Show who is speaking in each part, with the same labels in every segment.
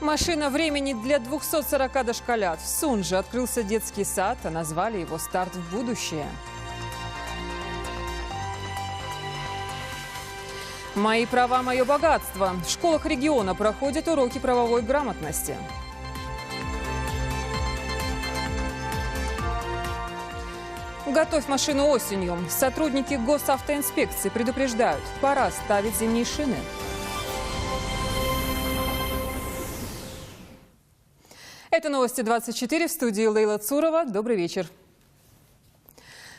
Speaker 1: Машина времени для 240 дошколят. В Сунже открылся детский сад, а назвали его «Старт в будущее». «Мои права, мое богатство». В школах региона проходят уроки правовой грамотности. Готовь машину осенью. Сотрудники госавтоинспекции предупреждают, пора ставить зимние шины. Это новости 24, в студии Лейла Цурова. Добрый вечер.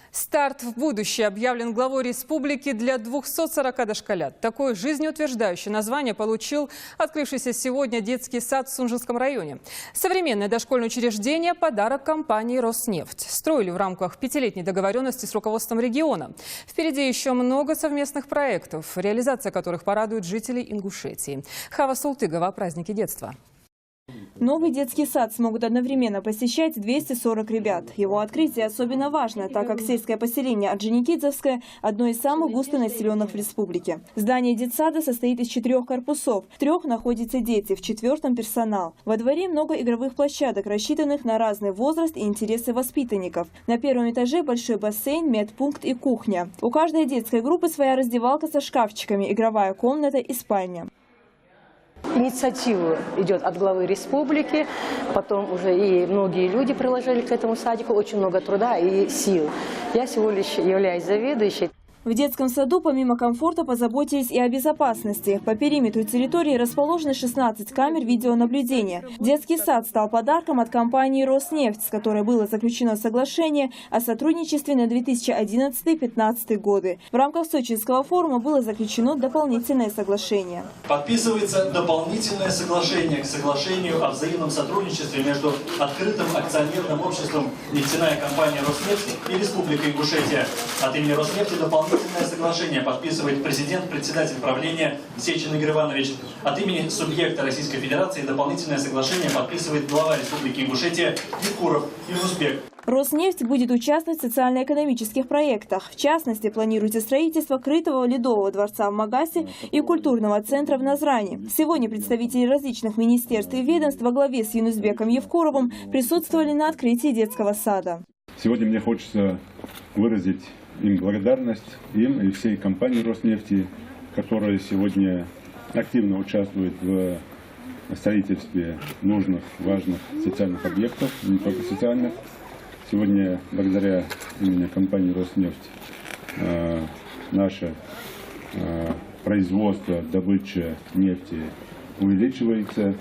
Speaker 1: Старт в будущее объявлен главой республики для 240 дошколят. Такое жизнеутверждающее название получил открывшийся сегодня детский сад в Сунжинском районе. Современное дошкольное учреждение – подарок компании «Роснефть». Строили в рамках пятилетней договоренности с руководством региона. Впереди еще много совместных проектов, реализация которых порадует жителей Ингушетии. Хава Султыгова о празднике детства.
Speaker 2: Новый детский сад смогут одновременно посещать 240 ребят. Его открытие особенно важно, так как сельское поселение Орджоникидзевское – одно из самых густонаселенных в республике. Здание детсада состоит из 4 корпусов. В 3 находятся дети, в 4 – персонал. Во дворе много игровых площадок, рассчитанных на разный возраст и интересы воспитанников. На 1-м этаже большой бассейн, медпункт и кухня. У каждой детской группы своя раздевалка со шкафчиками, игровая комната и спальня.
Speaker 3: Инициатива идет от главы республики, потом уже и многие люди приложили к этому садику очень много труда и сил. Я всего лишь являюсь заведующей.
Speaker 2: В детском саду помимо комфорта позаботились и о безопасности. По периметру территории расположены 16 камер видеонаблюдения. Детский сад стал подарком от компании «Роснефть», с которой было заключено соглашение о сотрудничестве на 2011-2015 годы. В рамках Сочинского форума было заключено дополнительное соглашение.
Speaker 4: Подписывается дополнительное соглашение к соглашению о взаимном сотрудничестве между открытым акционерным обществом «Нефтяная компания «Роснефть» и Республикой Ингушетия. От имени «Роснефти» дополнительное соглашение подписывает президент, председатель правления Сечин Игорь Иванович. От имени субъекта Российской Федерации дополнительное соглашение подписывает глава Республики Ингушетия Евкуров Юнусбек.
Speaker 2: «Роснефть» будет участвовать в социально-экономических проектах. В частности, планируется строительство крытого ледового дворца в Магасе и культурного центра в Назране. Сегодня представители различных министерств и ведомств во главе с Юнусбеком Евкуровым присутствовали на открытии детского сада.
Speaker 5: Сегодня мне хочется выразить им благодарность, им и всей компании «Роснефти», которая сегодня активно участвует в строительстве нужных, важных социальных объектов, не только социальных. Сегодня, благодаря именно компании «Роснефть», наше производство, добыча нефти увеличивается,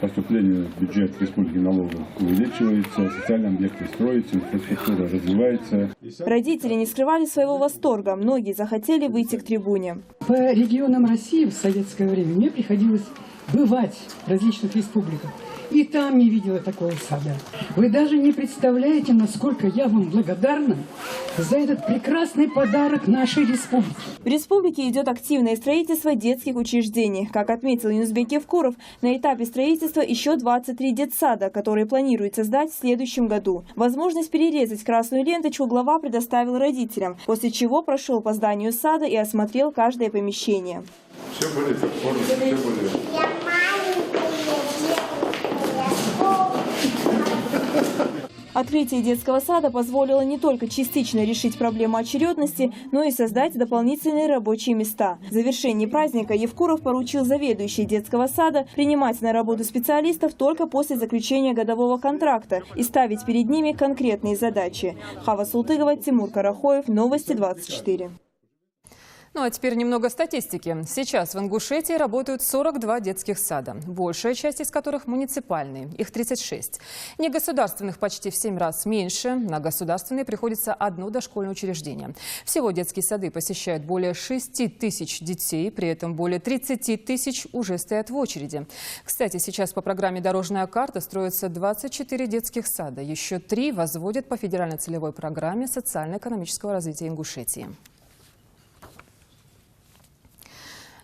Speaker 5: поступление в бюджет республики налогов увеличивается, социальные объекты строятся, инфраструктура развивается.
Speaker 2: Родители не скрывали своего восторга. Многие захотели выйти к трибуне.
Speaker 6: По регионам России в советское время мне приходилось бывать в различных республиках. И там не видела такого сада. Вы даже не представляете, насколько я вам благодарна за этот прекрасный подарок нашей республике.
Speaker 2: В республике идет активное строительство детских учреждений. Как отметил Юнусбек Евкуров, на этапе строительства еще 23 детсада, которые планируется сдать в следующем году. Возможность перерезать красную ленточку глава предоставил родителям, после чего прошел по зданию сада и осмотрел каждое помещение.
Speaker 5: Все будет оформлено, все будет.
Speaker 2: Открытие детского сада позволило не только частично решить проблему очередности, но и создать дополнительные рабочие места. В завершении праздника Евкуров поручил заведующей детского сада принимать на работу специалистов только после заключения годового контракта и ставить перед ними конкретные задачи. Хава Султыгова, Тимур Карахоев, Новости 24.
Speaker 1: Ну а теперь немного статистики. Сейчас в Ингушетии работают 42 детских сада, большая часть из которых муниципальные, их 36. Негосударственных почти в 7 раз меньше, на государственные приходится одно дошкольное учреждение. Всего детские сады посещают более 6 тысяч детей, при этом более 30 тысяч уже стоят в очереди. Кстати, сейчас по программе «Дорожная карта» строятся 24 детских сада, еще 3 возводят по федеральной целевой программе социально-экономического развития Ингушетии.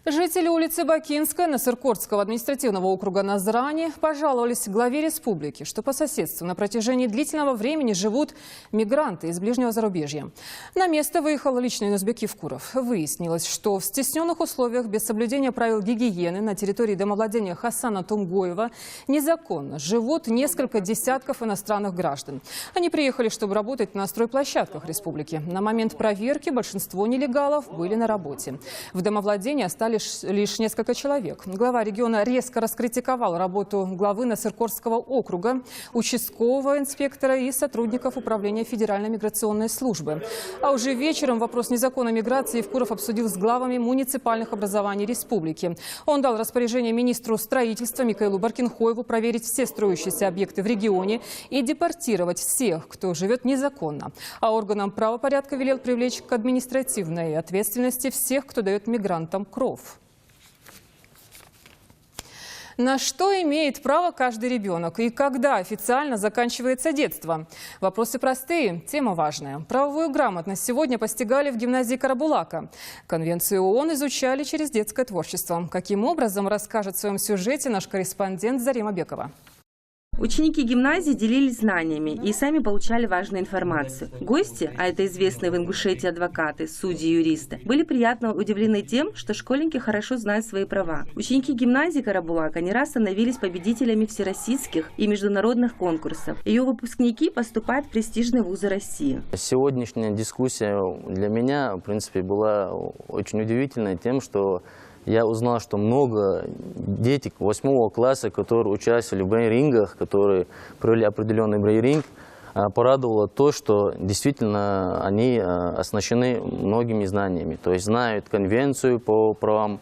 Speaker 1: Жители улицы Бакинская Насыркордского административного округа Назрани пожаловались главе республики, что по соседству на протяжении длительного времени живут мигранты из ближнего зарубежья. На место выехал лично Юнусбек Евкуров. Выяснилось, что в стесненных условиях без соблюдения правил гигиены на территории домовладения Хасана Тумгоева незаконно живут несколько десятков иностранных граждан. Они приехали, чтобы работать на стройплощадках республики. На момент проверки большинство нелегалов были на работе. В домовладении остались лишь несколько человек. Глава региона резко раскритиковал работу главы Насыркордского округа, участкового инспектора и сотрудников управления Федеральной миграционной службы. А уже вечером вопрос незаконной миграции Евкуров обсудил с главами муниципальных образований республики. Он дал распоряжение министру строительства Микаилу Баркинхоеву проверить все строящиеся объекты в регионе и депортировать всех, кто живет незаконно. А органам правопорядка велел привлечь к административной ответственности всех, кто дает мигрантам кров. На что имеет право каждый ребенок и когда официально заканчивается детство? Вопросы простые, тема важная. Правовую грамотность сегодня постигали в гимназии Карабулака. Конвенцию ООН изучали через детское творчество. Каким образом, расскажет в своем сюжете наш корреспондент Зарима Бекова.
Speaker 7: Ученики гимназии делились знаниями и сами получали важную информацию. Гости, а это известные в Ингушетии адвокаты, судьи и юристы, были приятно удивлены тем, что школьники хорошо знают свои права. Ученики гимназии Карабулака не раз становились победителями всероссийских и международных конкурсов. Ее выпускники поступают в престижные вузы России.
Speaker 8: Сегодняшняя дискуссия для меня, в принципе, была очень удивительной тем, что я узнал, что много детей 8 класса, которые участвовали в брейн-рингах, которые провели определенный брейн-ринг, порадовало то, что действительно они оснащены многими знаниями. То есть знают конвенцию по правам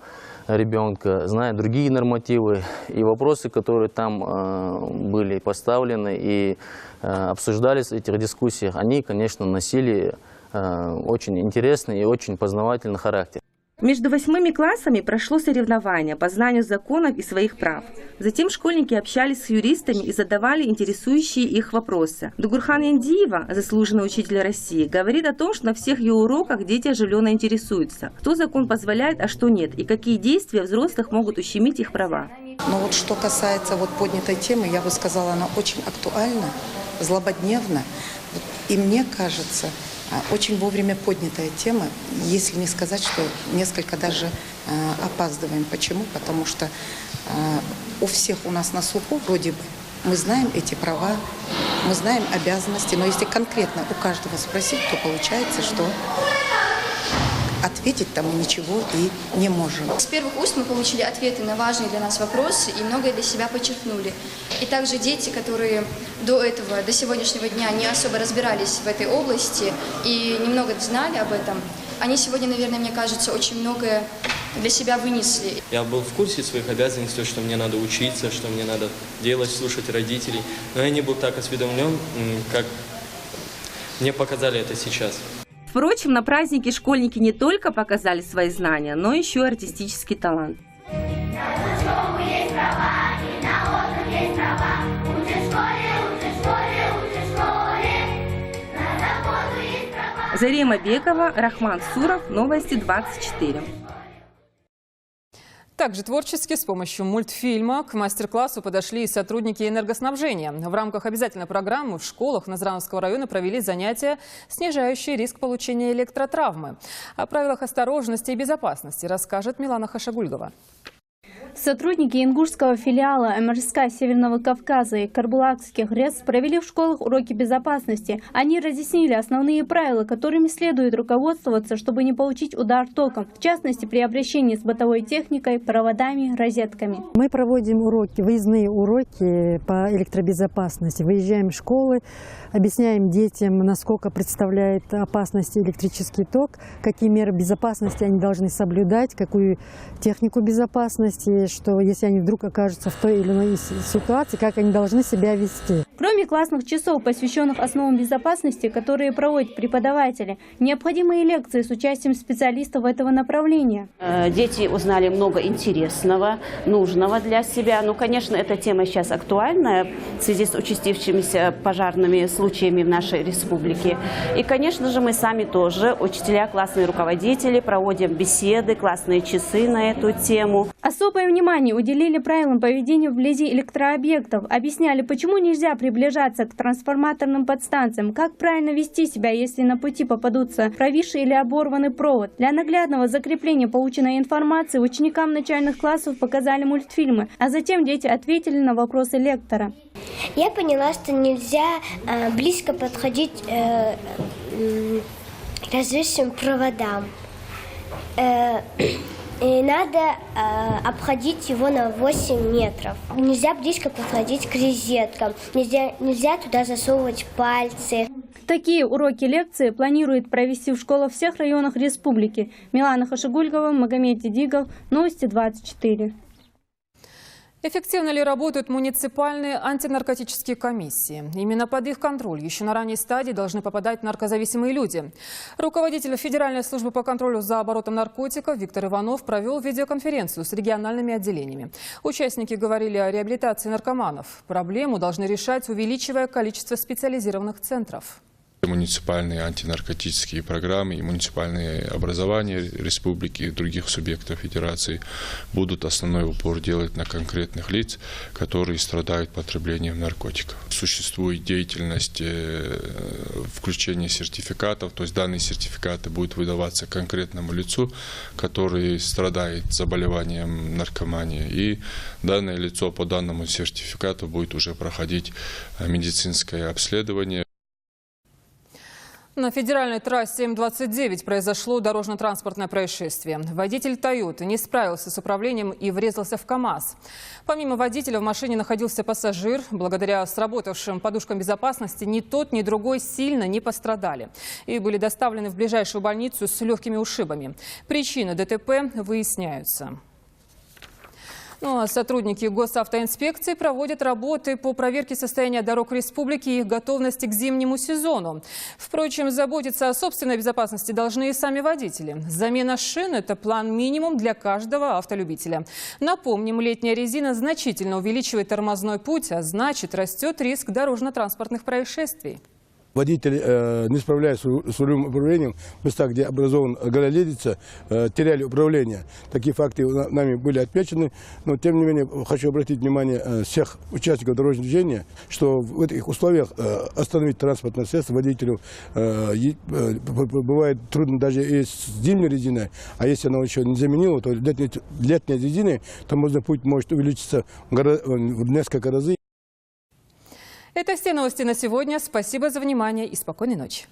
Speaker 8: ребенка, знают другие нормативы. И вопросы, которые там были поставлены и обсуждались в этих дискуссиях, они, конечно, носили очень интересный и очень познавательный характер.
Speaker 7: Между 8 классами прошло соревнование по знанию законов и своих прав. Затем школьники общались с юристами и задавали интересующие их вопросы. Дугурхан Яндиева, заслуженный учитель России, говорит о том, что на всех ее уроках дети оживленно интересуются, что закон позволяет, а что нет, и какие действия взрослых могут ущемить их права.
Speaker 9: Но вот что касается поднятой темы, я бы сказала, она очень актуальна, злободневна. И мне кажется, очень вовремя поднятая тема, если не сказать, что несколько даже опаздываем. Почему? Потому что у всех у нас на слуху вроде бы мы знаем эти права, мы знаем обязанности, но если конкретно у каждого спросить, то получается, что ответить там мы ничего и не можем.
Speaker 10: С первых уст мы получили ответы на важные для нас вопросы и многое для себя подчеркнули. И также дети, которые до этого, до сегодняшнего дня не особо разбирались в этой области и немного знали об этом, они сегодня, наверное, мне кажется, очень многое для себя вынесли.
Speaker 11: Я был в курсе своих обязанностей, что мне надо учиться, что мне надо делать, слушать родителей, но я не был так осведомлен, как мне показали это сейчас.
Speaker 7: Впрочем, на празднике школьники не только показали свои знания, но еще и артистический талант. Зарима Бекова, Рахман Суров, Новости 24.
Speaker 1: Также творчески с помощью мультфильма к мастер-классу подошли и сотрудники энергоснабжения. В рамках обязательной программы в школах Назрановского района провели занятия, снижающие риск получения электротравмы. О правилах осторожности и безопасности расскажет Милана Хашагульгова.
Speaker 12: Сотрудники ингушского филиала МРСК Северного Кавказа и Карбулакских РЭС провели в школах уроки безопасности. Они разъяснили основные правила, которыми следует руководствоваться, чтобы не получить удар током, в частности при обращении с бытовой техникой, проводами, розетками.
Speaker 13: Мы проводим уроки, выездные уроки по электробезопасности. Выезжаем в школы, объясняем детям, насколько представляет опасность электрический ток, какие меры безопасности они должны соблюдать, какую технику безопасности, что если они вдруг окажутся в той или иной ситуации, как они должны себя вести.
Speaker 12: Кроме классных часов, посвященных основам безопасности, которые проводят преподаватели, необходимые лекции с участием специалистов этого направления.
Speaker 14: Дети узнали много интересного, нужного для себя. Ну, конечно, эта тема сейчас актуальная в связи с участившимися пожарными случаями в нашей республике. И, конечно же, мы сами тоже, учителя, классные руководители, проводим беседы, классные часы на эту тему.
Speaker 12: Особое внимание уделили правилам поведения вблизи электрообъектов. Объясняли, почему нельзя приближаться к трансформаторным подстанциям, как правильно вести себя, если на пути попадутся провисший или оборванный провод. Для наглядного закрепления полученной информации ученикам начальных классов показали мультфильмы, а затем дети ответили на вопросы лектора.
Speaker 15: Я поняла, что нельзя близко подходить к различным проводам. И надо обходить его на 8 метров. Нельзя близко подходить к розеткам, нельзя туда засовывать пальцы.
Speaker 12: Такие уроки лекции планирует провести в школах всех районах республики. Милана Хашигульгова, Магомед Дидигов, Новости 24.
Speaker 1: Эффективно ли работают муниципальные антинаркотические комиссии? Именно под их контроль еще на ранней стадии должны попадать наркозависимые люди. Руководитель Федеральной службы по контролю за оборотом наркотиков Виктор Иванов провел видеоконференцию с региональными отделениями. Участники говорили о реабилитации наркоманов. Проблему должны решать, увеличивая количество специализированных центров.
Speaker 16: Муниципальные антинаркотические программы и муниципальные образования республики и других субъектов федерации будут основной упор делать на конкретных лиц, которые страдают потреблением наркотиков. Существует деятельность включения сертификатов, то есть данные сертификаты будут выдаваться конкретному лицу, который страдает заболеванием наркомании, и данное лицо по данному сертификату будет уже проходить медицинское обследование.
Speaker 1: На федеральной трассе М-29 произошло дорожно-транспортное происшествие. Водитель «Тойоты» не справился с управлением и врезался в КАМАЗ. Помимо водителя в машине находился пассажир. Благодаря сработавшим подушкам безопасности ни тот, ни другой сильно не пострадали и были доставлены в ближайшую больницу с легкими ушибами. Причины ДТП выясняются. Ну а сотрудники госавтоинспекции проводят работы по проверке состояния дорог республики и их готовности к зимнему сезону. Впрочем, заботиться о собственной безопасности должны и сами водители. Замена шин – это план минимум для каждого автолюбителя. Напомним, летняя резина значительно увеличивает тормозной путь, а значит, растет риск дорожно-транспортных происшествий.
Speaker 17: Водители, не справляясь с рулевым управлением, в местах, где образован гололедица, теряли управление. Такие факты нами были отмечены. Но, тем не менее, хочу обратить внимание всех участников дорожного движения, что в этих условиях остановить транспортное средство водителю бывает трудно даже и с зимней резиной. А если она еще не заменила, то летней резиной, то путь может увеличиться в несколько раз.
Speaker 1: Это все новости на сегодня. Спасибо за внимание и спокойной ночи.